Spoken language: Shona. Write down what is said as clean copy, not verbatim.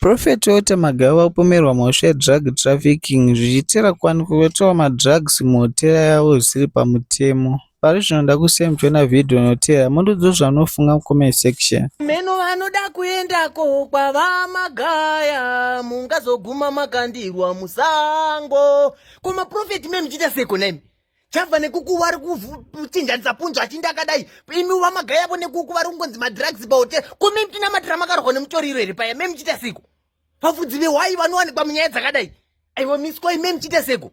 Maprofeti otemagawa vapomerwa mhosva yedrug trafficking zvichiitira kwanikuvetowa madrugs muhotera yavo zvisiri pamutemo. Pari zvinoda kusem Jona video notera mundudzo zvanofunga comment section. Meno vanoda kuendako kwavamagaya mungazoguma makandirwa musango. Koma profeti menu chita seko nemi. Chabva nekuku vari kuchinjanisa punzo achinda akadai. Imi vamagaya vo nekuku vari kungonzi madrugs pahotel. Kome mtina matira makarwa nemutoriro here paya memi chita seko. Vafudzi vehwai vanowanikwa munyaya dzakadai. Aiwa miswa imemi chita seko.